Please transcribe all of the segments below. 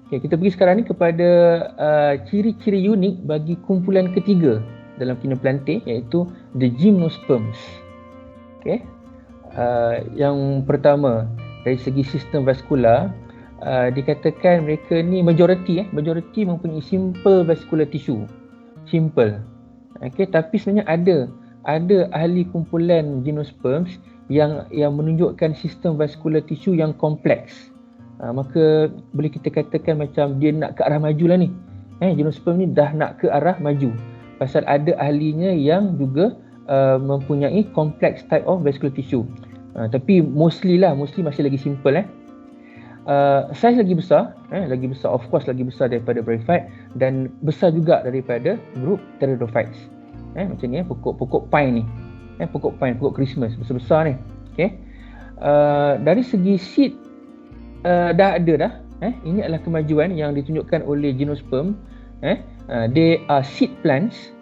Okay, kita pergi sekarang ni kepada ciri-ciri unik bagi kumpulan ketiga dalam Chenoplantae, iaitu the gymnosperms. Okay. Yang pertama, dari segi sistem vaskular, dikatakan mereka ni majoriti mempunyai simple vascular tissue. Simple. Okay, tapi sebenarnya ada ahli kumpulan gymnosperms yang menunjukkan sistem vascular tissue yang kompleks. Maka boleh kita katakan macam dia nak ke arah maju lah ni. Gymnosperm ni dah nak ke arah maju. Pasal ada ahlinya yang juga mempunyai complex type of vascular tissue. Tapi mostly masih lagi simple. Saiz lagi besar, of course lagi besar daripada Bryophyte dan besar juga daripada grup Pteridophytes. Macam ni, pokok pine ni. Pokok Christmas besar-besar ni. Okay. Dari segi seed dah ada. Ini adalah kemajuan yang ditunjukkan oleh gymnosperm. They are seed plants.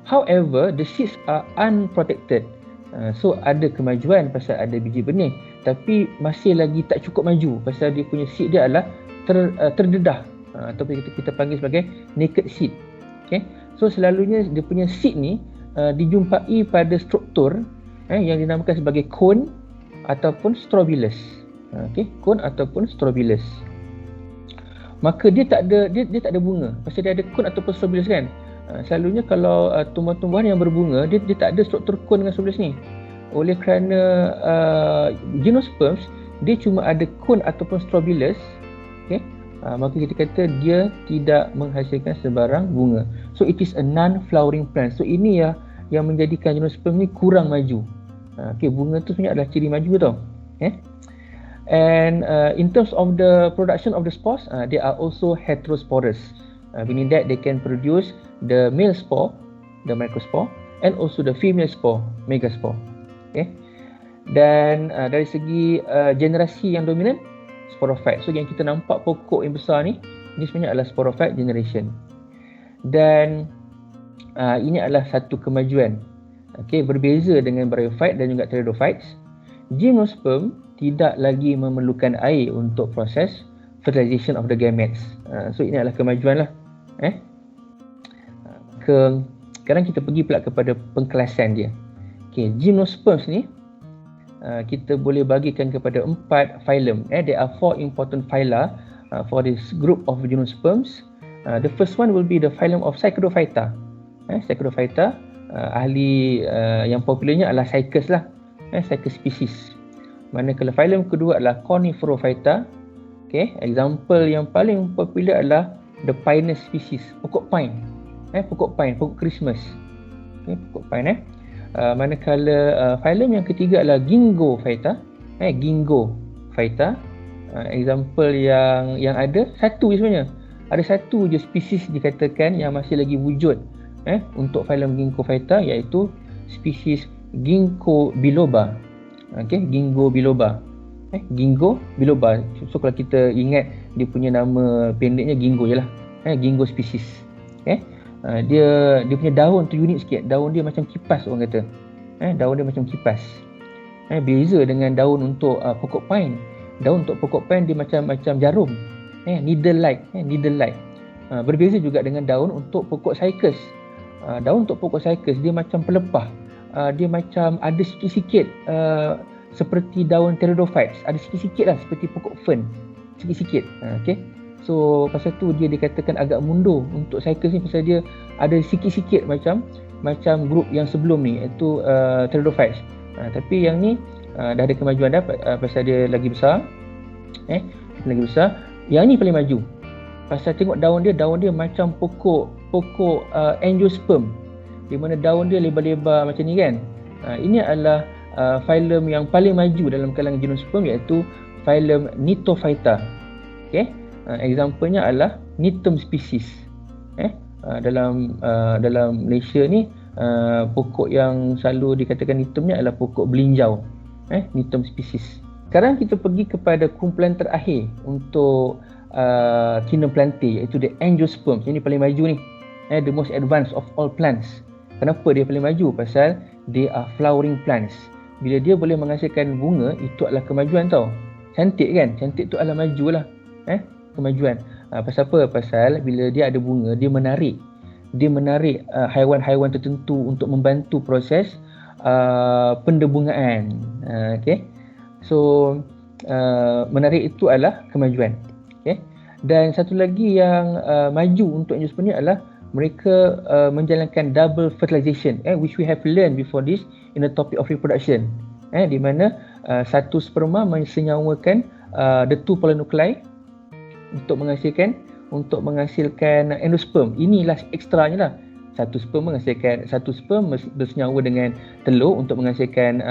However, the seeds are unprotected. So ada kemajuan pasal ada biji benih, tapi masih lagi tak cukup maju pasal dia punya seed dia adalah terdedah, ataupun kita panggil sebagai naked seed. Okay. So selalunya dia punya seed ni dijumpai pada struktur yang dinamakan sebagai cone ataupun strobilus. Cone ataupun strobilus. Maka dia tak ada bunga pasal dia ada cone ataupun strobilus kan. Selalunya kalau tumbuhan-tumbuhan yang berbunga dia tak ada struktur cone dengan strobilus ni. Oleh kerana gymnosperms dia cuma ada cone ataupun strobilus, maka kita kata dia tidak menghasilkan sebarang bunga. So it is a non-flowering plant. So ini yang menjadikan gymnosperm ni kurang maju. Bunga tu sebenarnya adalah ciri maju tau. And in terms of the production of the spores, they are also heterosporous, meaning that they can produce the male spore, the microspore, and also the female spore, megaspore. Dan dari segi generasi yang dominan, sporophyte. So yang kita nampak pokok yang besar ni, ini sebenarnya adalah sporophyte generation. Dan ini adalah satu kemajuan. Berbeza dengan Bryophyte dan juga Pteridophytes, gymnosperm tidak lagi memerlukan air untuk proses fertilization of the gametes. So ini adalah kemajuan lah. Sekarang kita pergi pula kepada pengkelasan dia. Gymnosperms ni kita boleh bagikan kepada 4 phylum. There are 4 important phyla for this group of gymnosperms. The first one will be the phylum of Psychedophyta. Psychedophyta, ahli yang popularnya adalah Cycas lah. Cycas species. Manakala phylum kedua adalah Coniferophyta. Example yang paling popular adalah the Pinus species, pokok pine. Pokok Christmas. Pokok pine. Manakala phylum yang ketiga adalah Gingophyta. Gingophyta. Example yang ada satu je sebenarnya. Ada satu je spesies dikatakan yang masih lagi wujud untuk phylum Gingophyta, iaitu spesies Ginkgo biloba. Ginkgo biloba. Ginkgo biloba. So kalau kita ingat dia punya nama pendeknya Ginkgo je lah. Ginkgo species. Dia punya daun tu unik sikit. Daun dia macam kipas orang kata. Daun dia macam kipas. Beza dengan daun untuk pokok pine. Daun untuk pokok pine dia macam jarum. Needle-like. Berbeza juga dengan daun untuk pokok Cycas. Daun untuk pokok Cycas dia macam pelepah. Dia macam ada sikit-sikit seperti daun Pteridophytes. Ada sikit-sikit lah seperti pokok fern. Sikit-sikit. So pasal tu dia dikatakan agak mundur untuk Cycas ni, pasal dia ada sikit-sikit macam grup yang sebelum ni, iaitu Pteridophytes. Tapi yang ni dah ada kemajuan dah pasal dia lagi besar. Lagi besar. Yang ni paling maju. Pasal tengok daun dia macam pokok angiosperm, di mana daun dia lebar-lebar macam ni kan. Ini adalah phylum yang paling maju dalam kalangan gymnosperm, iaitu phylum Gnetophyta. Example-nya adalah Gnetum species. Dalam Malaysia ni pokok yang selalu dikatakan Gnetum ni adalah pokok belinjau. Gnetum species. Sekarang kita pergi kepada kumpulan terakhir untuk Chenoplantae, iaitu the Angiosperms. Ini paling maju ni. The most advanced of all plants. Kenapa dia paling maju? Pasal they are flowering plants. Bila dia boleh menghasilkan bunga, itu adalah kemajuan tau. Cantik kan? Cantik tu adalah maju lah. kemajuan. Pasal apa? Pasal bila dia ada bunga, dia menarik haiwan-haiwan tertentu untuk membantu proses pendebungaan. Okay. So menarik itu adalah kemajuan. Okay. Dan satu lagi yang maju untuk angiosperm ni adalah mereka menjalankan double fertilization, which we have learned before this in the topic of reproduction, di mana satu sperma mensenyawakan the two polynuclei untuk menghasilkan endosperm. Inilah ekstranya lah. Satu sperm bersenyawa dengan telur untuk menghasilkan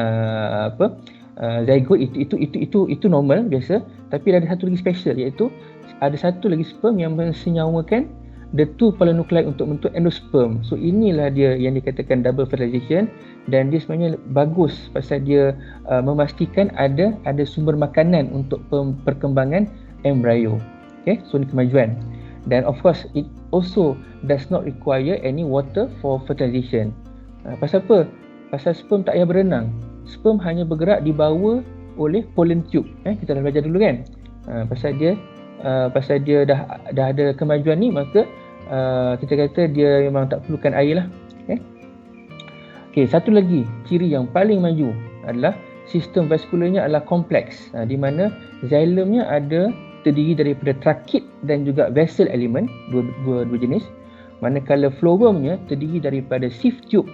zygote. Itu normal, biasa. Tapi ada satu lagi special, iaitu ada satu lagi sperm yang mensenyawakan the two polynuclei untuk membentuk endosperm. So inilah dia yang dikatakan double fertilization, dan dia sebenarnya bagus pasal dia memastikan ada sumber makanan untuk perkembangan embrio. Okay, so ini kemajuan. Dan of course it also does not require any water for fertilization. Pasal apa? Pasal sperm tak payah berenang. Sperm hanya bergerak dibawa oleh pollen tube. Kita dah belajar dulu kan? Pasal dia dah ada kemajuan ni, maka kita kata dia memang tak perlukan air lah. Okay, satu lagi ciri yang paling maju adalah sistem vaskularnya adalah kompleks, di mana xylemnya terdiri daripada trachea dan juga vessel element, dua jenis, manakala florumnya terdiri daripada sieve tube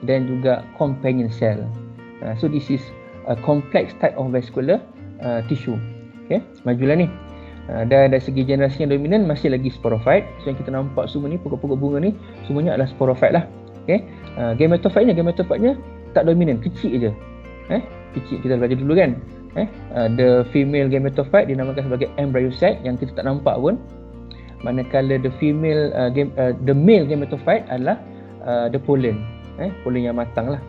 dan juga companion cell. So this is a complex type of vascular tissue. Okay, majulah ni. Dan dari segi generasi yang dominan masih lagi sporophyte. So yang kita nampak semua ni, pokok-pokok bunga ni semuanya adalah sporophyte lah. Okay. Gametophyte-nya tak dominan, kecil je. Kecil, kita belajar dulu kan. The female gametophyte dinamakan sebagai embryocyte, yang kita tak nampak pun. Manakala the male gametophyte adalah the pollen. Pollen yang matang lah.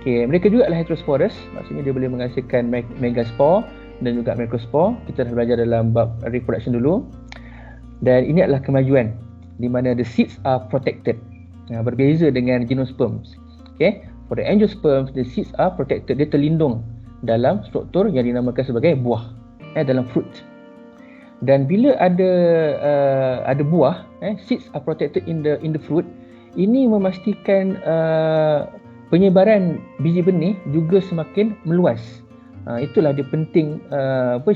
Okay, mereka juga adalah heterosporous, maksudnya dia boleh menghasilkan megaspore dan juga microspore. Kita dah belajar dalam bab reproduction dulu. Dan ini adalah kemajuan di mana the seeds are protected. Berbeza dengan gymnosperms. Okay, for the angiosperms, the seeds are protected. Dia terlindung dalam struktur yang dinamakan sebagai buah, dalam fruit. Dan bila ada buah, seeds are protected in the fruit. Ini memastikan penyebaran biji benih juga semakin meluas. Itulah dia penting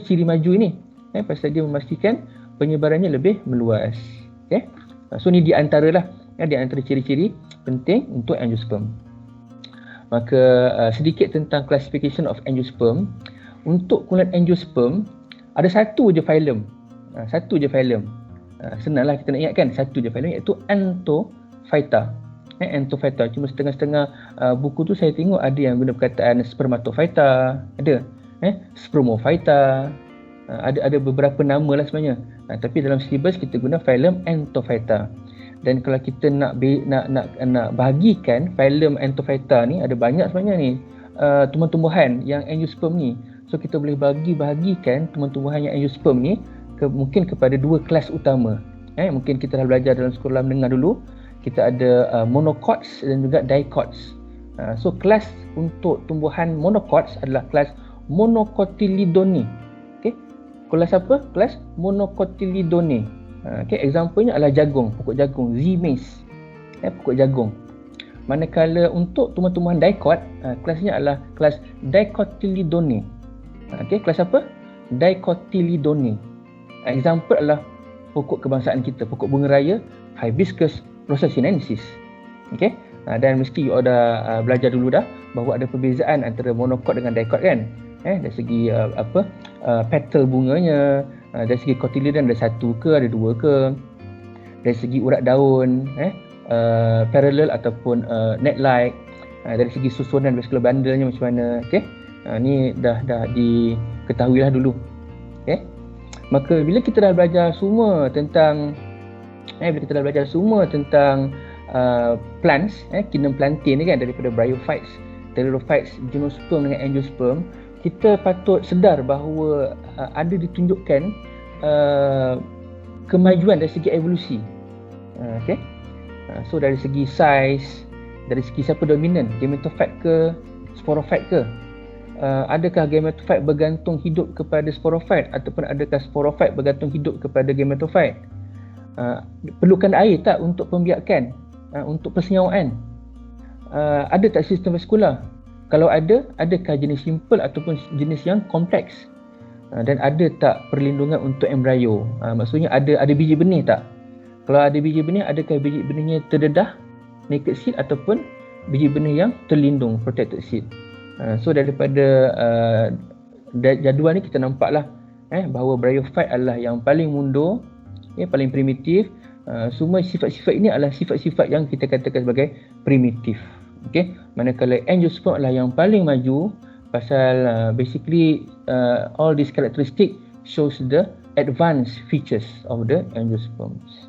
ciri maju ini, pasal dia memastikan penyebarannya lebih meluas. Okay? So ni di antara ciri-ciri penting untuk angiosperm. Maka sedikit tentang classification of angiosperm. Untuk kumpulan angiosperm ada satu je phylum. Senanglah kita nak ingatkan, satu je phylum, iaitu Antophyta. Antophyta. Cuma setengah-setengah buku tu saya tengok ada yang guna perkataan Spermatophyta, ada Spermophyta, ada beberapa nama lah sebenarnya. Tapi dalam syllabus kita guna phylum Antophyta. Dan kalau kita nak bahagikan phylum Antophyta ni, ada banyak sebenarnya ni tumbuhan-tumbuhan yang angiosperm ni. So kita boleh bahagikan tumbuhan-tumbuhan yang angiosperm ni mungkin kepada dua kelas utama. Mungkin kita dah belajar dalam sekolah menengah dulu. Kita ada monocots dan juga dicots. So kelas untuk tumbuhan monocots adalah kelas Monocotyledone. Okay, kelas apa? Kelas Monocotyledone. Okay, example-nya adalah jagung, pokok jagung, Z-maize, pokok jagung. Manakala untuk tumbuhan-tumbuhan dicot, kelasnya adalah kelas Dicotyledone. Okay, kelas apa? Dicotyledone. Example adalah pokok kebangsaan kita, pokok bunga raya, Hibiscus rosacehensis. Okay, dan mesti you dah belajar dulu dah bahawa ada perbezaan antara monocot dengan dicot kan. Dari segi petal bunganya, dari segi cotyledon ada satu ke, ada dua ke. Dari segi urat daun, parallel ataupun net-like. Dari segi susunan vascular bundle-nya macam mana. Okay, ni dah diketahui lah dulu. Okay, maka bila kita dah belajar semua tentang plants, kingdom plantae ni kan, daripada bryophytes, pteridophytes, gymnosperm dengan angiosperm, kita patut sedar bahawa ada ditunjukkan kemajuan dari segi evolusi. Okay? So dari segi size, dari segi siapa dominan, gametophyte ke, sporophyte ke, adakah gametofit bergantung hidup kepada sporofit ataupun adakah sporofit bergantung hidup kepada gametofit? Perlukan air tak untuk pembiakan, untuk persenyawaan? Ada tak sistem vaskular? Kalau ada, adakah jenis simple ataupun jenis yang kompleks? Dan ada tak perlindungan untuk embrio? Maksudnya ada biji benih tak? Kalau ada biji benih, adakah biji benihnya terdedah, naked seed, ataupun biji benih yang terlindung, protected seed? So daripada jadual ni kita nampaklah bahawa bryophyte adalah yang paling mundur, paling primitif. Semua sifat-sifat ini adalah sifat-sifat yang kita katakan sebagai primitif. Okay? Manakala angiosperm adalah yang paling maju, pasal basically all these characteristic shows the advanced features of the angiosperms.